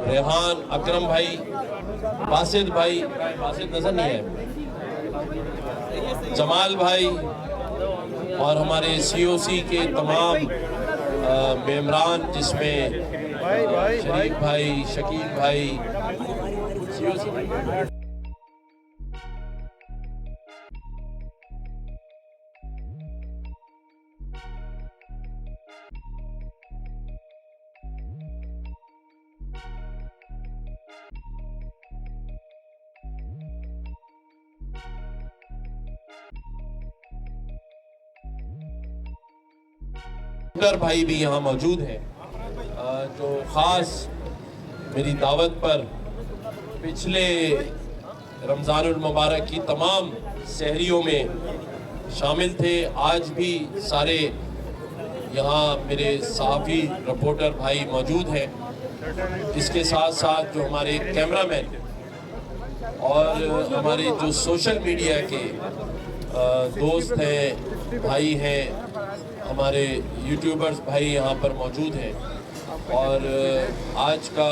रेहान, अकरम भाई, बासित भाई, बासित नजर नहीं है, जमाल भाई और हमारे सीओसी के तमाम मेंबरान जिसमें शरीफ भाई, शकील भाई, सीओसी भाई। भाई भी यहाँ मौजूद हैं जो ख़ास मेरी दावत पर पिछले रमज़ानुल मुबारक की तमाम सहरियों में शामिल थे। आज भी सारे यहाँ मेरे सहाफ़ी रिपोर्टर भाई मौजूद हैं। इसके साथ साथ जो हमारे कैमरामैन और हमारे जो सोशल मीडिया के दोस्त हैं, भाई हैं, हमारे यूट्यूबर्स भाई यहाँ पर मौजूद हैं। और आज का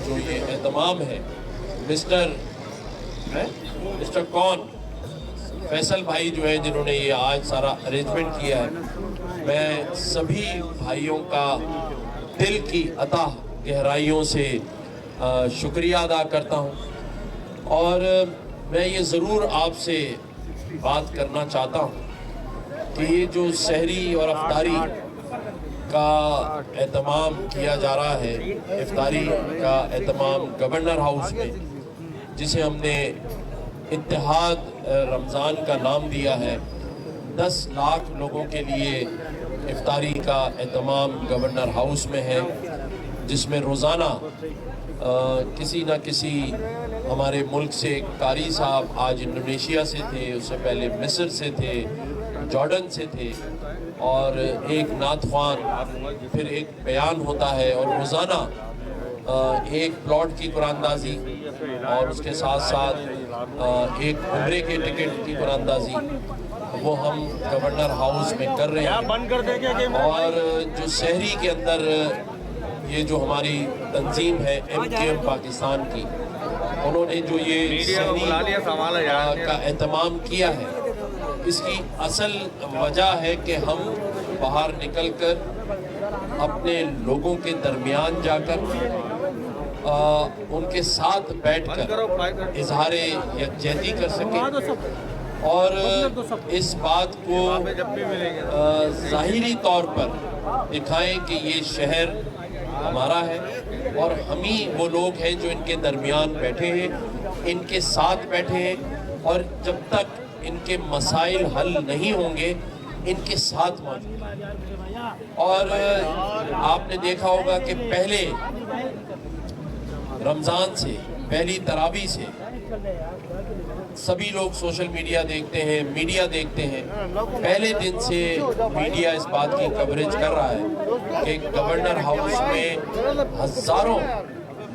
जो ये एहतमाम है मिस्टर कौन फैसल भाई जो है जिन्होंने ये आज सारा अरेंजमेंट किया है, मैं सभी भाइयों का दिल की अताह गहराइयों से शुक्रिया अदा करता हूँ। और मैं ये ज़रूर आपसे बात करना चाहता हूँ कि ये जो सहरी और अफ्तारी का एहतमाम किया जा रहा है, इफ्तारी का एहतमाम गवर्नर हाउस में, जिसे हमने इत्तेहाद रमज़ान का नाम दिया है, 10 लाख लोगों के लिए इफ्तारी का एहतमाम गवर्नर हाउस में है, जिसमें रोज़ाना किसी न किसी हमारे मुल्क से कारी साहब आज इंडोनेशिया से थे, उससे पहले मिस्र से थे, जॉर्डन से थे, और एक नात ख़्वान, फिर एक बयान होता है, और रोज़ाना एक प्लॉट की कुरानदाजी और उसके साथ साथ एक उम्रे के टिकट की कुरानदाजी वो हम गवर्नर हाउस में कर रहे हैं। और जो सहरी के अंदर ये जो हमारी तंजीम है MKM पाकिस्तान की, उन्होंने जो ये सहरी का एहतमाम किया है, इसकी असल वजह है कि हम बाहर निकलकर अपने लोगों के दरमियान जाकर उनके साथ बैठकर इजहारे यकजहती कर सकें और इस बात को ज़ाहिरी तौर पर दिखाएं कि ये शहर हमारा है और हम ही वो लोग हैं जो इनके दरमियान बैठे हैं, इनके साथ बैठे हैं, और जब तक इनके मसाइल हल नहीं होंगे इनके साथ मौजूद। और आपने देखा होगा कि पहले रमज़ान से, पहली तरावी से सभी लोग सोशल मीडिया देखते हैं, मीडिया देखते हैं, पहले दिन से मीडिया इस बात की कवरेज कर रहा है कि गवर्नर हाउस में हज़ारों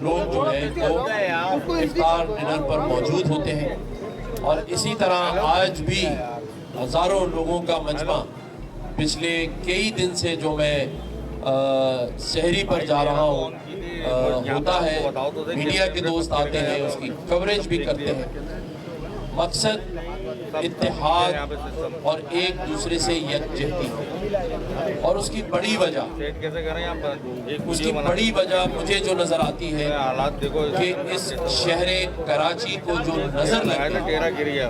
लोग जो हैं वो इफ्तार डिनर पर मौजूद होते हैं। और इसी तरह आज भी हज़ारों लोगों का मजमा पिछले कई दिन से जो मैं सहरी पर जा रहा हूँ होता है, मीडिया के दोस्त आते हैं, उसकी कवरेज भी करते हैं। मकसद इत्तेहाद और एक दूसरे से यकजहती, और उसकी बड़ी वजह मुझे जो नज़र आती है कि इस शहर कराची को जो नज़र लगती है,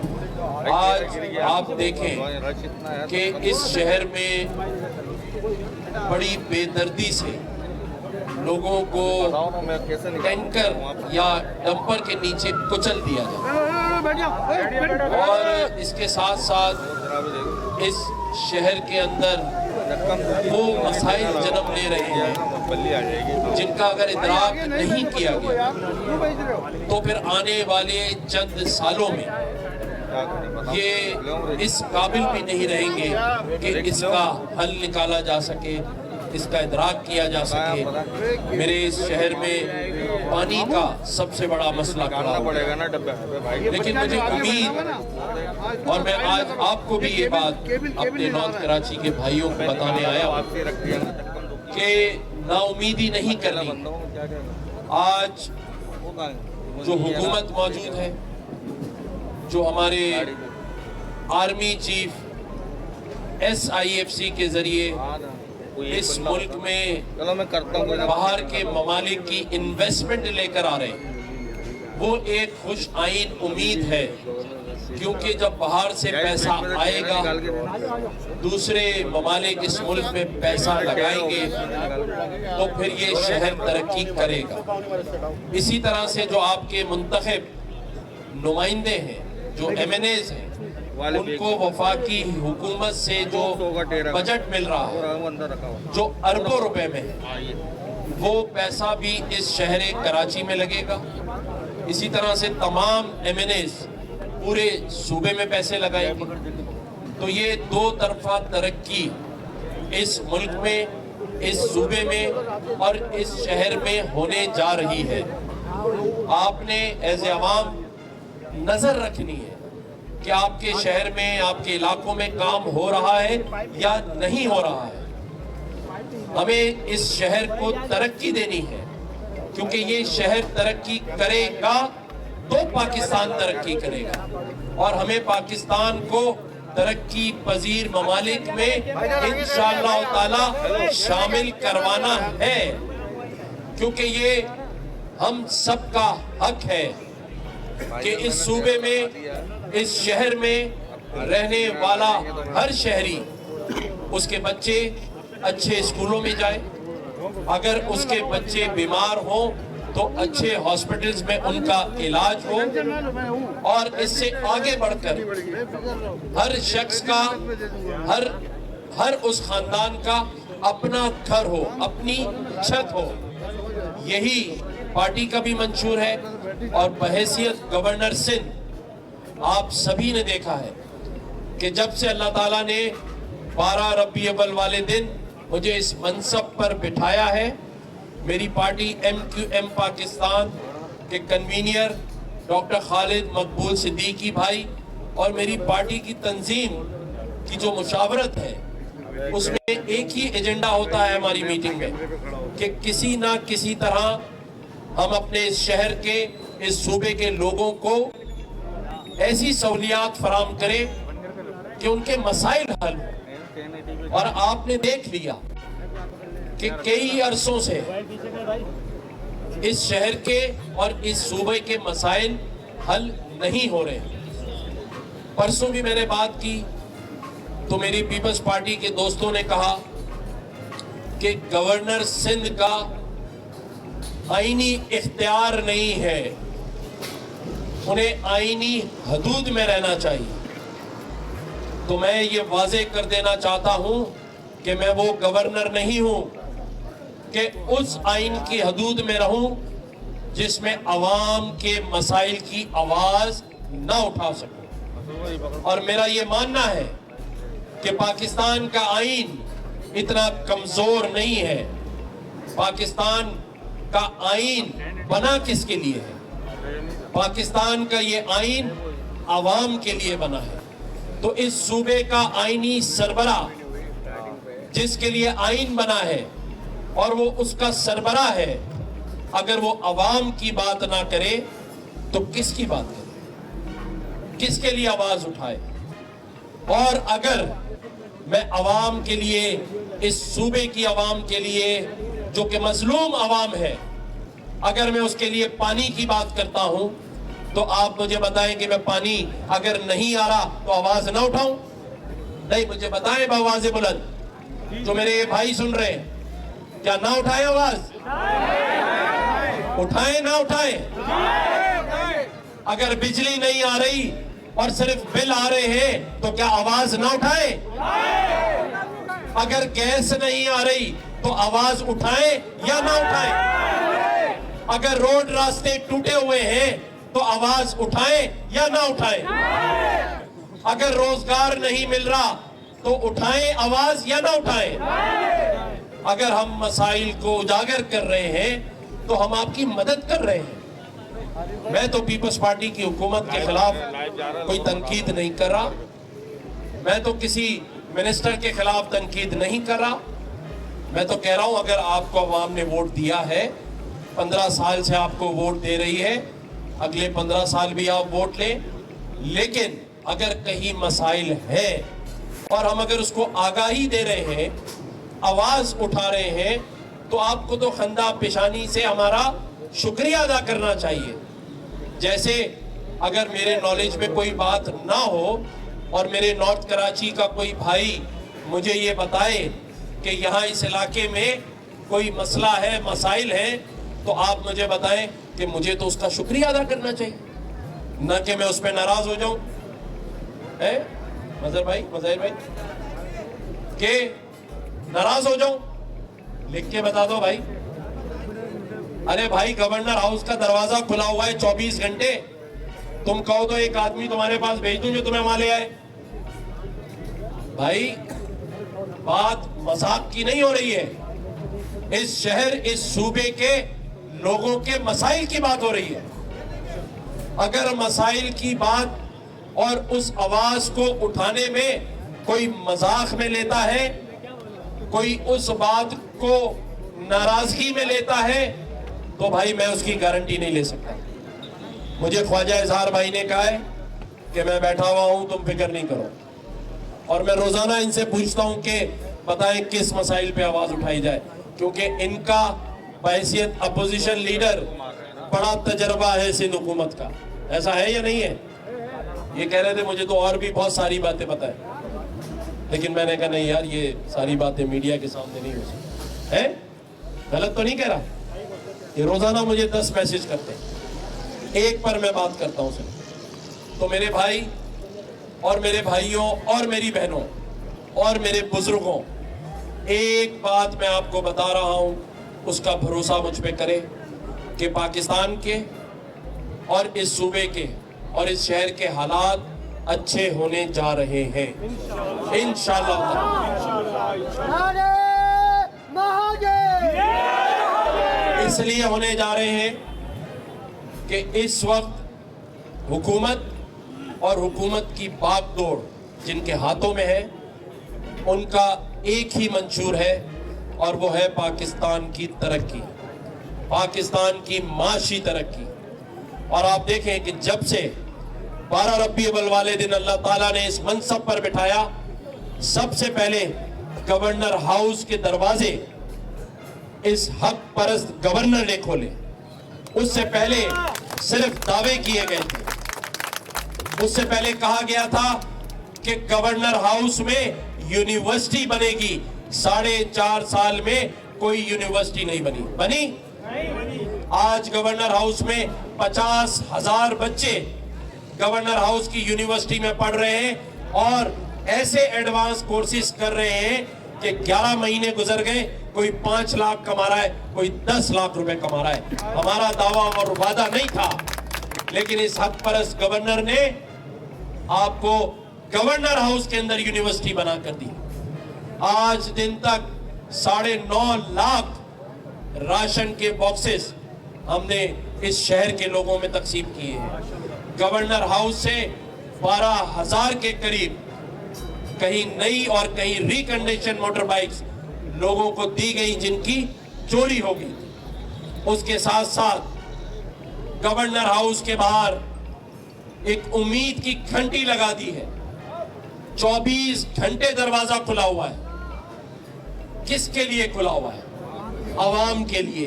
आज आप देखें कि इस शहर में बड़ी बेदर्दी से लोगों को टैंकर या डंपर के नीचे कुचल दिया जाता, और इसके साथ साथ इस शहर के अंदर वो मसाइल जन्म ले रहे हैं जिनका अगर इदराक नहीं किया गया तो फिर आने वाले चंद सालों में ये इस काबिल भी नहीं रहेंगे कि इसका हल निकाला जा सके, इसका इदराक किया जा सके। मेरे इस शहर में पानी का सबसे बड़ा मसला खड़ा पड़ेगा ना, लेकिन मुझे उम्मीद, और मैं आज आपको भी ये बात अपने नॉर्थ कराची के भाइयों को बताने आया हूँ कि नाउमीदी नहीं करनी। آج جو حکومت موجود ہے, جو ہمارے آرمی چیف SIFC کے ذریعے اس ملک میں باہر کے ممالک کی انویسٹمنٹ لے کر آ رہے ہیں, وہ ایک خوش آئین امید ہے, کیونکہ جب باہر سے پیسہ آئے گا, دوسرے ممالک اس ملک میں پیسہ لگائیں گے, تو پھر یہ شہر ترقی کرے گا. اسی طرح سے جو آپ کے منتخب نمائندے ہیں, جو MNAs ہیں, ان کو وفاقی حکومت سے جو بجٹ مل رہا ہے, جو اربوں روپے میں ہے, وہ پیسہ بھی اس شہر کراچی میں لگے گا. اسی طرح سے تمام MNAs پورے صوبے میں پیسے لگائیں گے. تو یہ دو طرفہ ترقی اس ملک میں, اس صوبے میں اور اس شہر میں ہونے جا رہی ہے. آپ نے ایز عوام نظر رکھنی ہے کہ آپ کے شہر میں, آپ کے علاقوں میں کام ہو رہا ہے یا نہیں ہو رہا ہے. ہمیں اس شہر کو ترقی دینی ہے, کیونکہ یہ شہر ترقی کرے گا تو پاکستان ترقی کرے گا, اور ہمیں پاکستان کو ترقی پذیر ممالک میں انشاءاللہ تعالی شامل کروانا ہے, کیونکہ یہ ہم سب کا حق ہے کہ اس صوبے میں, اس شہر میں رہنے والا ہر شہری, اس کے بچے اچھے اسکولوں میں جائے, اگر اس کے بچے بیمار ہوں تو اچھے ہاسپٹلز میں ان کا علاج ہو, اور اس سے آگے بڑھ کر ہر شخص کا, ہر اس خاندان کا اپنا گھر ہو, اپنی چھت ہو. یہی پارٹی کا بھی منشور ہے, اور بحیثیت گورنر سندھ آپ سبھی نے دیکھا ہے کہ جب سے اللہ تعالیٰ نے 12 ربیع الاول والے دن مجھے اس منصب پر بٹھایا ہے, میری پارٹی MQM پاکستان کے کنوینر ڈاکٹر خالد مقبول صدیقی بھائی اور میری پارٹی کی تنظیم کی جو مشاورت ہے, اس میں ایک ہی ایجنڈا ہوتا ہے ہماری میٹنگ میں کہ کسی نہ کسی طرح ہم اپنے اس شہر کے, اس صوبے کے لوگوں کو ایسی سہولیات فراہم کریں کہ ان کے مسائل حل ہوں. اور آپ نے دیکھ لیا کہ کئی عرصوں سے اس شہر کے اور اس صوبے کے مسائل حل نہیں ہو رہے. پرسوں بھی میں نے بات کی تو میری پیپلز پارٹی کے دوستوں نے کہا کہ گورنر سندھ کا آئینی اختیار نہیں ہے, انہیں آئینی حدود میں رہنا چاہیے. تو میں یہ واضح کر دینا چاہتا ہوں کہ میں وہ گورنر نہیں ہوں کہ اس آئین کی حدود میں رہوں جس میں عوام کے مسائل کی آواز نہ اٹھا سکوں. اور میرا یہ ماننا ہے کہ پاکستان کا آئین اتنا کمزور نہیں ہے. پاکستان کا آئین بنا کس کے لیے ہے؟ پاکستان کا یہ آئین عوام کے لیے بنا ہے. تو اس صوبے کا آئینی سربراہ جس کے لیے آئین بنا ہے اور وہ اس کا سربراہ ہے, اگر وہ عوام کی بات نہ کرے تو کس کی بات کرے, کس کے لیے آواز اٹھائے؟ اور اگر میں عوام کے لیے, اس صوبے کی عوام کے لیے جو کہ مظلوم عوام ہے, اگر میں اس کے لیے پانی کی بات کرتا ہوں تو آپ مجھے بتائیں کہ میں پانی اگر نہیں آ رہا تو آواز نہ اٹھاؤں؟ نہیں, مجھے بتائیں بآواز بلند, جو میرے یہ بھائی سن رہے ہیں, کیا نہ اٹھائیں آواز؟ اٹھائیں نہ اٹھائیں؟ اگر بجلی نہیں آ رہی اور صرف بل آ رہے ہیں تو کیا آواز نہ اٹھائیں؟ اگر گیس نہیں آ رہی تو آواز اٹھائیں یا نہ اٹھائیں؟ اگر روڈ راستے ٹوٹے ہوئے ہیں تو آواز اٹھائیں یا نہ اٹھائیں؟ اگر روزگار نہیں مل رہا تو اٹھائیں آواز یا نہ اٹھائیں؟ اگر ہم مسائل کو اجاگر کر رہے ہیں تو ہم آپ کی مدد کر رہے ہیں. میں تو پیپلز پارٹی کی حکومت کے خلاف کوئی تنقید نہیں کر رہا, میں تو کسی منسٹر کے خلاف تنقید نہیں کر رہا. میں تو کہہ رہا ہوں اگر آپ کو عوام نے ووٹ دیا ہے 15 साल से आपको वोट दे रही है, अगले 15 साल भी आप वोट लें, लेकिन अगर कहीं मसाइल है और हम अगर उसको आगाही दे रहे हैं, आवाज उठा रहे हैं, तो आपको तो खंदा पेशानी से हमारा शुक्रिया अदा करना चाहिए। जैसे अगर मेरे नॉलेज में कोई बात ना हो और मेरे नॉर्थ कराची का कोई भाई मुझे ये बताए कि यहाँ इस इलाके में कोई मसला है, मसाइल है, तो आप मुझे बताएं कि मुझे तो उसका शुक्रिया अदा करना चाहिए, न कि मैं उस पर नाराज हो जाऊं। है मजहर भाई, मजहर भाई, के नाराज हो जाऊं? लिख के बता दो भाई। अरे भाई, गवर्नर हाउस का दरवाजा खुला हुआ है 24 घंटे, तुम कहो तो एक आदमी तुम्हारे पास भेज दूं जो तुम्हें वहां ले आए। भाई, बात मजाक की नहीं हो रही है, इस शहर, इस सूबे के लोगों के मसाइल की बात हो रही है। अगर मसाइल की बात और उस आवाज को उठाने में कोई मजाक में लेता है, कोई उस बात को नाराजगी में लेता है, तो भाई मैं उसकी गारंटी नहीं ले सकता। मुझे ख्वाजा इजहार भाई ने कहा है कि मैं बैठा हुआ हूं, तुम फिक्र नहीं करो, और मैं रोजाना इनसे पूछता हूं कि बताएं किस मसाइल पे आवाज उठाई जाए, क्योंकि इनका बहैसियत अपोजिशन लीडर बड़ा तजर्बा है सिंध हुकूमत का। ऐसा है या नहीं है? ये कह रहे थे मुझे तो और भी बहुत सारी बातें पता है, लेकिन मैंने कहा नहीं यार, ये सारी बातें मीडिया के सामने नहीं हो सकती है। गलत तो नहीं कह रहा? ये रोजाना मुझे 10 मैसेज करते हैं, एक पर मैं बात करता हूं सर। तो मेरे भाई और मेरे भाइयों और मेरी बहनों और मेरे बुजुर्गों, एक बात मैं आपको बता रहा हूं, उसका भरोसा मुझ पे करें कि पाकिस्तान के और इस सूबे के और इस शहर के हालात अच्छे होने जा रहे हैं इंशाअल्लाह। इसलिए होने जा रहे हैं कि इस वक्त हुकूमत और हुकूमत की बागडोर जिनके हाथों में है, उनका एक ही मंशूर है, और वो है पाकिस्तान की तरक्की, पाकिस्तान की माशी तरक्की। और आप देखें कि जब से 12 रबी अव्वल वाले दिन अल्लाह ताला ने इस मनसब पर बिठाया, सबसे पहले गवर्नर हाउस के दरवाजे इस हक परस्त गवर्नर ने खोले। उससे पहले सिर्फ दावे किए गए थे। उससे पहले कहा गया था कि गवर्नर हाउस में यूनिवर्सिटी बनेगी। 4.5 साल में कोई यूनिवर्सिटी नहीं बनी। आज गवर्नर हाउस में 50,000 बच्चे गवर्नर हाउस की यूनिवर्सिटी में पढ़ रहे हैं, और ऐसे एडवांस कोर्सेज कर रहे हैं कि 11 महीने गुजर गए, कोई 5 लाख कमा रहा है, कोई 10 लाख रुपए कमा रहा है। हमारा दावा और वादा नहीं था, लेकिन इस हक परस्त गवर्नर ने आपको गवर्नर हाउस के अंदर यूनिवर्सिटी बना कर दी। आज दिन तक 9.5 लाख राशन के बॉक्सेस हमने इस शहर के लोगों में तकसीम किए हैं। गवर्नर हाउस से 12,000 के करीब कहीं नई और कहीं रिकंडीशन मोटर बाइक्स लोगों को दी गई जिनकी चोरी हो गई। उसके साथ साथ गवर्नर हाउस के बाहर एक उम्मीद की घंटी लगा दी है। 24 घंटे दरवाजा खुला हुआ है। किसके लिए खुला हुआ है? आवाम के लिए,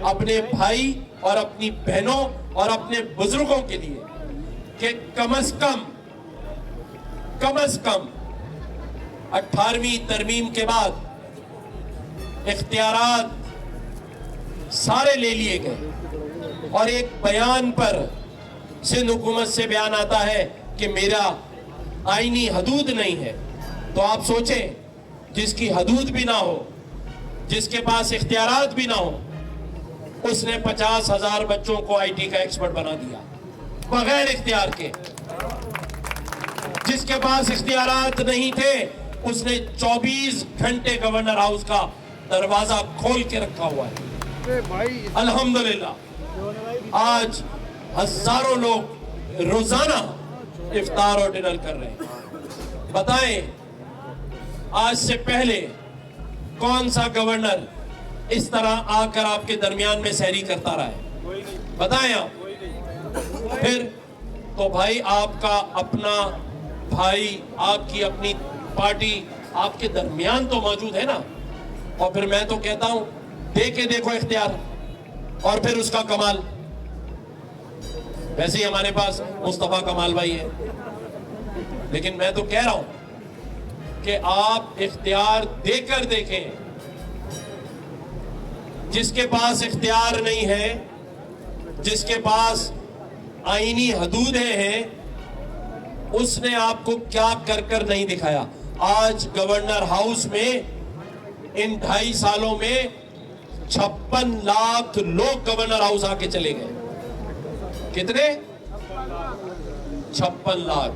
अपने भाई और अपनी बहनों और अपने बुजुर्गों के लिए, कि कम से कम 18वीं तरमीम के बाद इख्तियारात सारे ले लिए गए, और एक बयान पर सिंध हुकूमत से बयान आता है कि मेरा आईनी हदूद नहीं है। तो आप सोचें, जिसकी हदूद भी ना हो, जिसके पास इख्तियारात भी ना हो, उसने 50,000 बच्चों को आईटी का एक्सपर्ट बना दिया बगैर इख्तियार के। जिसके पास इख्तियारात नहीं थे, उसने 24 घंटे गवर्नर हाउस का दरवाजा खोल के रखा हुआ है। अल्हम्दुलिल्लाह आज हजारों लोग रोजाना इफ्तार और डिनर कर रहे हैं। बताएं, आज से पहले कौन सा गवर्नर اس طرح آ کر آپ کے درمیان میں سحری کرتا رہا ہے؟ بتائیں آپ. پھر تو بھائی آپ کا اپنا بھائی، آپ کی اپنی پارٹی آپ کے درمیان تو موجود ہے نا. اور پھر میں تو کہتا ہوں دے کے دیکھو اختیار، اور پھر اس کا کمال. ویسے ہی ہمارے پاس مصطفیٰ کمال بھائی ہے، لیکن میں تو کہہ رہا ہوں کہ آپ اختیار دے کر دیکھیں. جس کے پاس اختیار نہیں ہے، جس کے پاس آئینی حدودیں ہیں، اس نے آپ کو کیا کر کر نہیں دکھایا. آج گورنر ہاؤس میں ان 2.5 سالوں میں 56 لاکھ لوگ گورنر ہاؤس آ کے چلے گئے. کتنے؟ 56 لاکھ.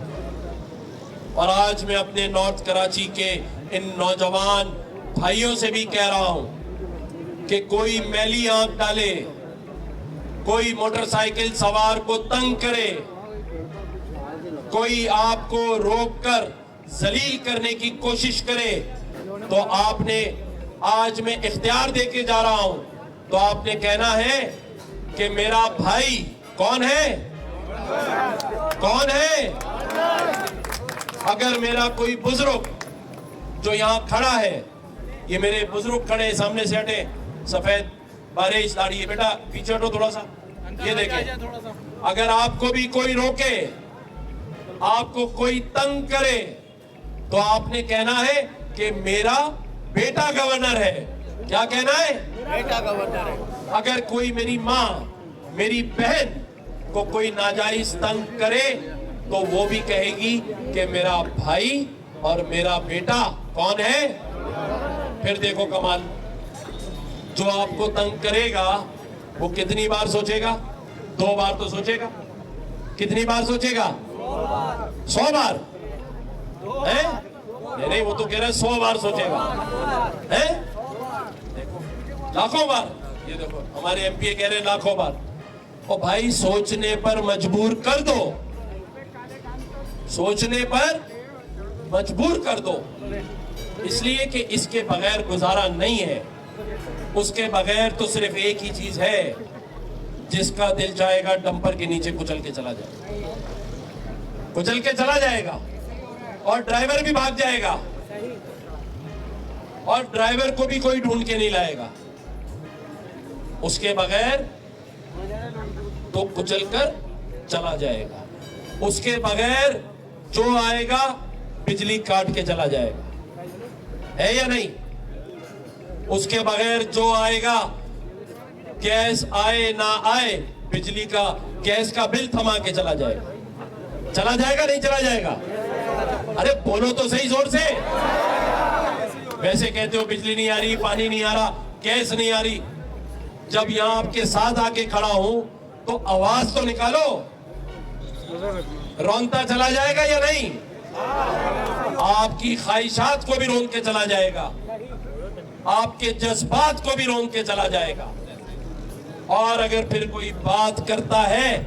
اور آج میں اپنے نارتھ کراچی کے ان نوجوان بھائیوں سے بھی کہہ رہا ہوں کہ کوئی میلی آنکھ ڈالے، کوئی موٹر سائیکل سوار کو تنگ کرے، کوئی آپ کو روک کر ذلیل کرنے کی کوشش کرے، تو آپ نے، آج میں اختیار دے کے جا رہا ہوں، تو آپ نے کہنا ہے کہ میرا بھائی کون ہے؟ کون ہے؟ اگر میرا کوئی بزرگ جو یہاں کھڑا ہے، یہ میرے بزرگ کھڑے سامنے سے ہٹے، سفید بارش داڑھی ہے، بیٹا پیچھے ہٹو تھوڑا سا، یہ دیکھیں. اگر آپ کو بھی کوئی روکے، آپ کو کوئی تنگ کرے، تو آپ نے کہنا ہے کہ میرا بیٹا گورنر ہے. کیا کہنا ہے؟ بیٹا گورنر ہے. اگر کوئی میری ماں، میری بہن کو کوئی ناجائز تنگ کرے، تو وہ بھی کہے گی کہ میرا بھائی اور میرا بیٹا کون ہے؟ پھر دیکھو کمال. جو آپ کو تنگ کرے گا وہ کتنی بار سوچے گا؟ 2 بار تو سوچے گا. کتنی بار سوچے گا؟ 100 بار. نہیں، وہ تو کہہ رہے 100 بار سوچے گا. لاکھوں بار. یہ دیکھو ہمارے ایم پی کہہ رہے لاکھوں بار. اور بھائی سوچنے پر مجبور کر دو، سوچنے پر مجبور کر دو، اس لیے کہ اس کے بغیر گزارا نہیں ہے. اس کے بغیر تو صرف ایک ہی چیز ہے، جس کا دل چاہے گا ڈمپر کے نیچے کچل کے چلا جائے گا، کچل کے چلا جائے گا، اور ڈرائیور بھی بھاگ جائے گا، اور ڈرائیور کو بھی کوئی ڈھونڈ کے نہیں لائے گا. اس کے بغیر تو کچل کر چلا جائے گا. اس کے بغیر جو آئے گا بجلی کاٹ کے چلا جائے گا. ہے یا نہیں؟ اس کے بغیر جو آئے گا، گیس آئے نہ آئے، بجلی کا گیس کا بل تھما کے چلا جائے گا. چلا جائے گا نہیں چلا جائے گا؟ ارے بولو تو صحیح زور سے. ویسے کہتے ہو بجلی نہیں آ رہی، پانی نہیں آ رہا، گیس نہیں آ رہی. جب یہاں آپ کے ساتھ آ کے کھڑا ہوں تو آواز تو نکالو. رونتا چلا جائے گا یا نہیں؟ آپ کی خواہشات کو بھی رون کے چلا جائے گا، آپ کے جذبات کو بھی رون کے چلا جائے گا. اور اگر پھر کوئی بات کرتا ہے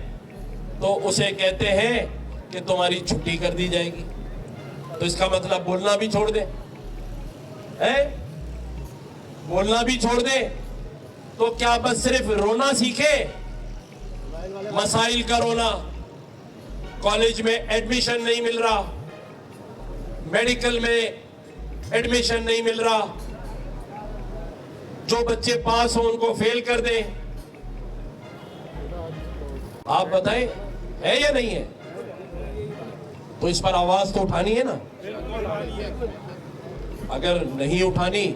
تو اسے کہتے ہیں کہ تمہاری چھٹی کر دی جائے گی. تو اس کا مطلب بولنا بھی چھوڑ دے. بولنا بھی چھوڑ دے. تو کیا بس صرف رونا سیکھے؟ مسائل کا رونا. کالج میں ایڈمیشن نہیں مل رہا، میڈیکل میں ایڈمیشن نہیں مل رہا، جو بچے پاس ہوں ان کو فیل کر دیں. آپ بتائیں ہے یا نہیں ہے؟ تو اس پر آواز تو اٹھانی ہے نا. اگر نہیں اٹھانی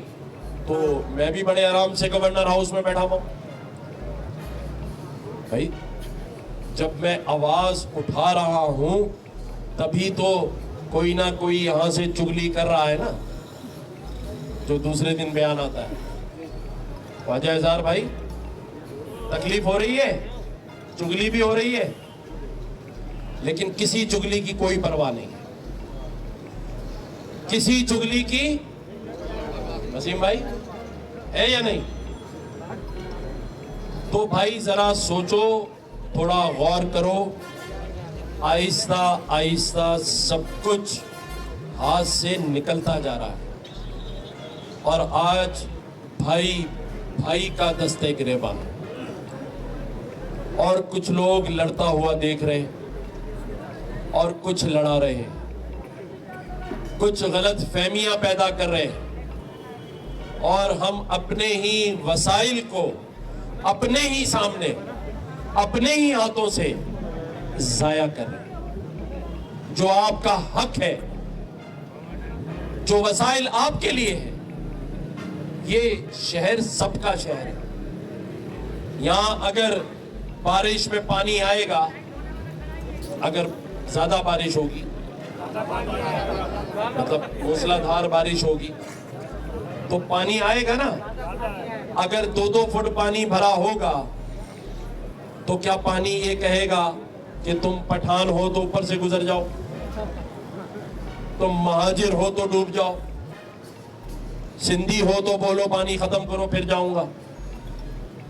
تو میں بھی بڑے آرام سے گورنر ہاؤس میں بیٹھا ہوں. بھائی جب میں آواز اٹھا رہا ہوں تبھی تو کوئی نہ کوئی یہاں سے چگلی کر رہا ہے نا، جو دوسرے دن بیان آتا ہے. خواجہ اظہار بھائی تکلیف ہو رہی ہے، چگلی بھی ہو رہی ہے، لیکن کسی چگلی کی کوئی پرواہ نہیں. کسی چگلی کی. وسیم بھائی ہے یا نہیں؟ تو بھائی ذرا سوچو، تھوڑا غور کرو. آہستہ آہستہ سب کچھ ہاتھ سے نکلتا جا رہا ہے. اور آج بھائی भाई का दस्ते गिरेबान, और कुछ लोग लड़ता हुआ देख रहे हैं और कुछ लड़ा रहे हैं, कुछ गलत फहमियां पैदा कर रहे हैं, और हम अपने ही वसाइल को अपने ही सामने अपने ही हाथों से जाया कर रहे हैं। जो आपका हक है, जो वसाइल आपके लिए है, ये शहर सबका शहर है। यहां अगर बारिश में पानी आएगा, अगर ज्यादा बारिश होगी, मतलब मूसलाधार बारिश होगी, तो पानी आएगा ना। अगर 2-2 फुट पानी भरा होगा तो क्या पानी ये कहेगा कि तुम पठान हो तो ऊपर से गुजर जाओ, तुम महाजिर हो तो डूब जाओ, सिंधी हो तो बोलो पानी खत्म करो फिर जाऊंगा,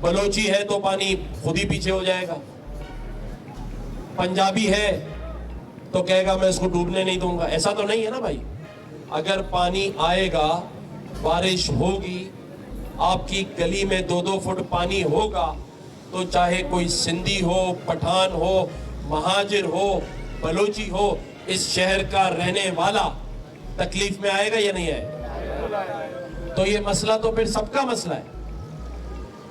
बलोची है तो पानी खुद ही पीछे हो जाएगा, पंजाबी है तो कहेगा मैं इसको डूबने नहीं दूंगा। ऐसा तो नहीं है ना भाई। अगर पानी आएगा, बारिश होगी, आपकी गली में 2-2 फुट पानी होगा, तो चाहे कोई सिंधी हो, पठान हो, महाजिर हो, बलोची हो, इस शहर का रहने वाला तकलीफ में आएगा या नहीं आएगा? तो ये मसला तो फिर सबका मसला है,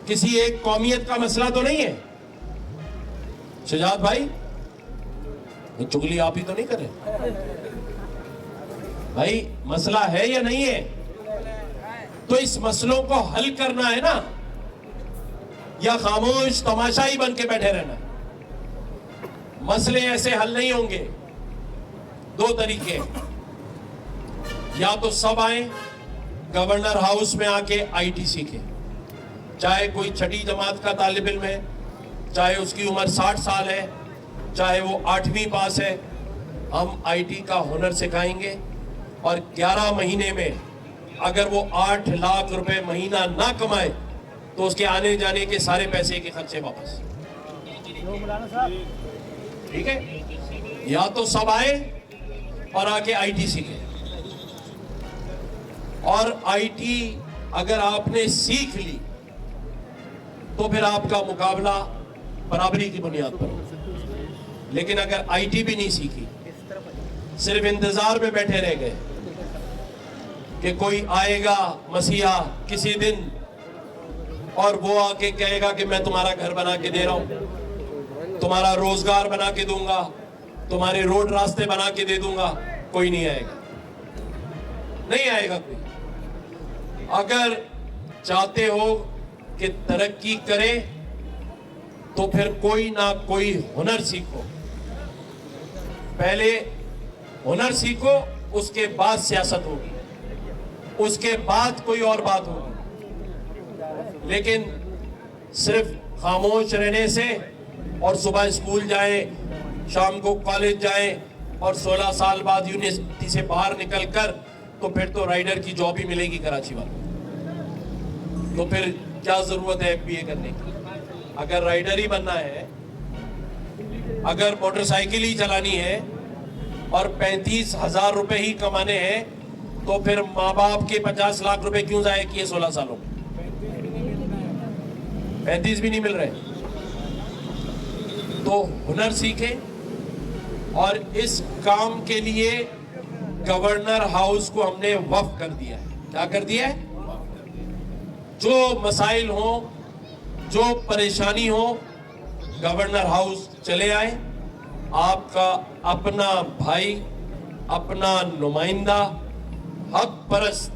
किसी एक कौमियत का मसला तो नहीं है। शजाद भाई, ये चुगली आप ही तो नहीं कर रहे भाई, मसला है या नहीं है? तो इस मसलों को हल करना है ना, या खामोश तमाशाई बन के बैठे रहना? मसले ऐसे हल नहीं होंगे। 2 तरीके, या तो सब आए गवर्नर हाउस में आके आईटी सीखे, चाहे कोई छठी जमात का तालिब इल्म है, चाहे उसकी उम्र 60 साल है, चाहे वो 8वीं पास है, हम आईटी का हुनर सिखाएंगे, और 11 महीने में अगर वो 8 लाख रुपए महीना ना कमाए तो उसके आने जाने के सारे पैसे के खर्चे वापस। ठीक है? या तो सब आए और आके आईटी सीखे, और आईटी अगर आपने सीख ली तो फिर आपका मुकाबला बराबरी की बुनियाद पर। लेकिन अगर आईटी भी नहीं सीखी, सिर्फ इंतजार में बैठे रह गए कि कोई आएगा मसीहा किसी दिन और वो आके कहेगा कि मैं तुम्हारा घर बना के दे रहा हूं, तुम्हारा रोजगार बना के दूंगा, तुम्हारे रोड रास्ते बना के दे दूंगा, कोई नहीं आएगा, नहीं आएगा कोई। अगर चाहते हो कि तरक्की करे तो फिर कोई ना कोई हुनर सीखो। पहले हुनर सीखो, उसके बाद सियासत होगी, उसके बाद कोई और बात होगी। लेकिन सिर्फ खामोश रहने से, और सुबह स्कूल जाए, शाम को कॉलेज जाए, और 16 साल बाद यूनिवर्सिटी से बाहर निकलकर तो फिर तो राइडर की जॉब ही मिलेगी कराची वालों, तो फिर क्या जरूरत है एमबीए करने की? अगर राइडर ही बनना है, अगर मोटरसाइकिल ही चलानी है और 35,000 रुपए ही कमाने हैं, तो फिर माँ बाप के 50 लाख रुपए क्यों जाए किए 16 सालों में? 35 भी नहीं मिल रहे। तो हुनर सीखे, और इस काम के लिए गवर्नर हाउस को हमने वक्फ कर दिया है। क्या कर दिया है? जो मसाइल हो, जो परेशानी हो, गवर्नर हाउस चले आए, आपका अपना भाई, अपना नुमाइंदा, हक परस्त,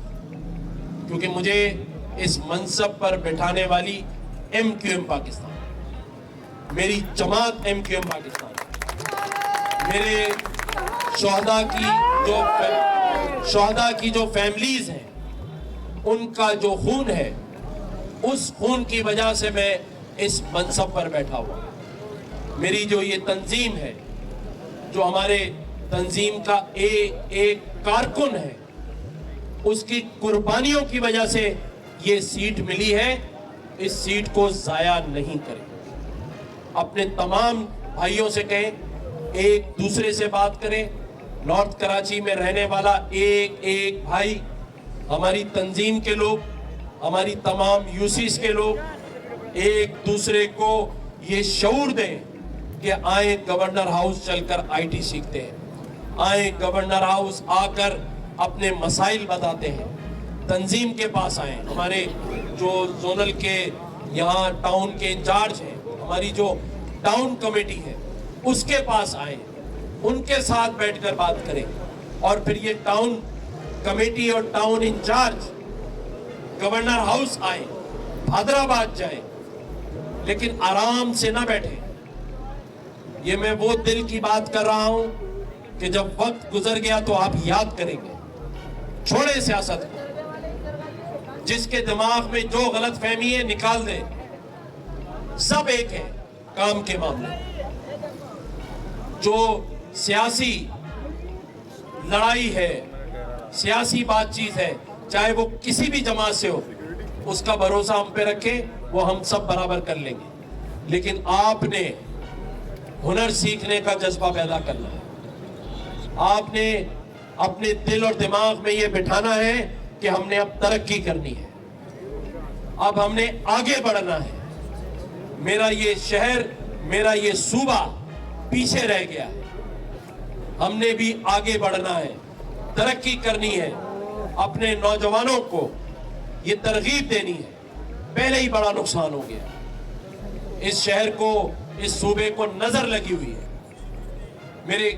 क्योंकि मुझे इस मनसब पर बैठाने वाली MQM पाकिस्तान, मेरी जमात MQM पाकिस्तान, मेरे शोहदा की जो फैमिलीज हैं, उनका जो खून है, उस खून की वजह से मैं इस मनसब पर बैठा हुआ। मेरी जो ये तंजीम है, जो हमारे तंजीम का एक कारकुन है, उसकी कुर्बानियों की वजह से ये सीट मिली है। इस सीट को जाया नहीं करें। अपने तमाम भाइयों से कहें, एक दूसरे से बात करें। नॉर्थ कराची में रहने वाला एक भाई, हमारी तंजीम के लोग, हमारी तमाम यूसीस के लोग एक दूसरे को ये शऊर दें कि आए गवर्नर हाउस चलकर आईटी सीखते हैं, आए गवर्नर हाउस आकर अपने मसाइल बताते हैं, तंजीम के पास आए, हमारे जो जोनल के यहाँ टाउन के इंचार्ज हैं, हमारी जो टाउन कमेटी है उसके पास आए, उनके साथ बैठकर बात करें और फिर ये टाउन कमेटी और टाउन इंचार्ज गवर्नर हाउस आए, हैदराबाद जाए, लेकिन आराम से ना बैठे। ये मैं वो दिल की बात कर रहा हूं कि जब वक्त गुजर गया तो आप याद करेंगे। छोड़े सियासत को, जिसके दिमाग में जो गलत फहमी है निकाल दे। सब एक है काम के मामले। जो सियासी लड़ाई है, सियासी बातचीत है, चाहे वो किसी भी जमात से हो, उसका भरोसा हम पे रखें, वो हम सब बराबर कर लेंगे। लेकिन आपने हुनर सीखने का जज्बा पैदा करना है। आपने अपने दिल और दिमाग में ये बिठाना है कि हमने अब तरक्की करनी है, अब हमने आगे बढ़ना है। मेरा ये शहर, मेरा ये सूबा पीछे रह गया है, हमने भी आगे बढ़ना है, तरक्की करनी है, अपने नौजवानों को ये तरगीब देनी है। पहले ही बड़ा नुकसान हो गया, इस शहर को, इस सूबे को नजर लगी हुई है। मेरे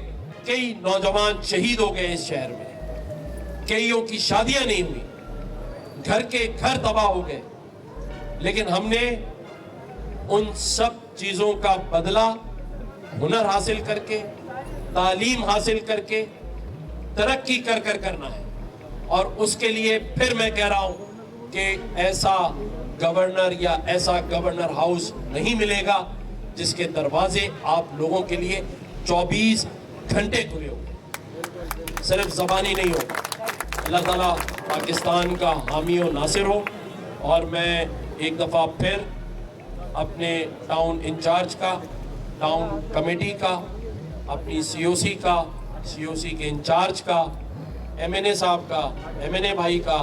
कई नौजवान शहीद हो गए इस शहर में, कईयों की शादियां नहीं हुई, घर के घर तबाह हो गए, लेकिन हमने उन सब चीजों का बदला हुनर हासिल करके, तालीम हासिल करके, तरक्की कर कर करना है। और उसके लिए फिर मैं कह रहा हूं कि ऐसा गवर्नर या ऐसा गवर्नर हाउस नहीं मिलेगा जिसके दरवाजे आप लोगों के लिए 24 घंटे खुले हो, सिर्फ ज़बानी नहीं हो। अल्लाह ताला पाकिस्तान का हामी और नासिर हो। और मैं एक दफ़ा फिर अपने टाउन इंचार्ज का, टाउन कमेटी का, अपनी सीओसी का, सीओसी के इंचार्ज का, एमएनए साहब का, एमएनए भाई का,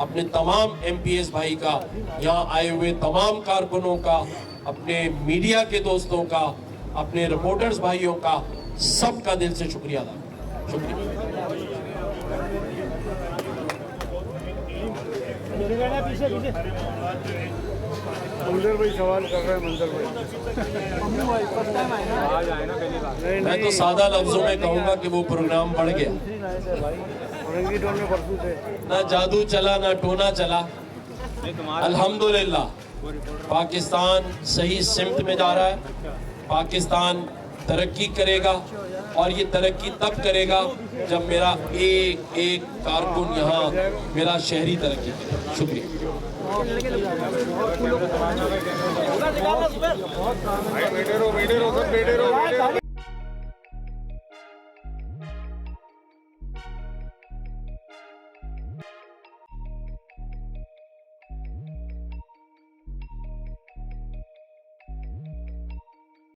अपने तमाम एमपीएस भाई का, यहाँ आए हुए तमाम कारकुनों का, अपने मीडिया के दोस्तों का, अपने रिपोर्टर्स भाइयों का, सबका दिल से शुक्रिया अदा। शुक्रिया। मंजर भाई सवाल कर रहे हैं। मंजर भाई मैं तो सादा लफ्जों में कहूँगा कि वो प्रोग्राम बढ़ गया। ना जादू चला, ना टोना चला। अल्हम्दुलिल्लाह पाकिस्तान सही सिमत में जा रहा है। पाकिस्तान तरक्की करेगा और ये तरक्की तब करेगा जब मेरा एक एक कारकुन यहाँ, मेरा शहरी तरक्की करेगा। शुक्रिया। बैठे रहो, बैठे रहो, सब बैठे रहो।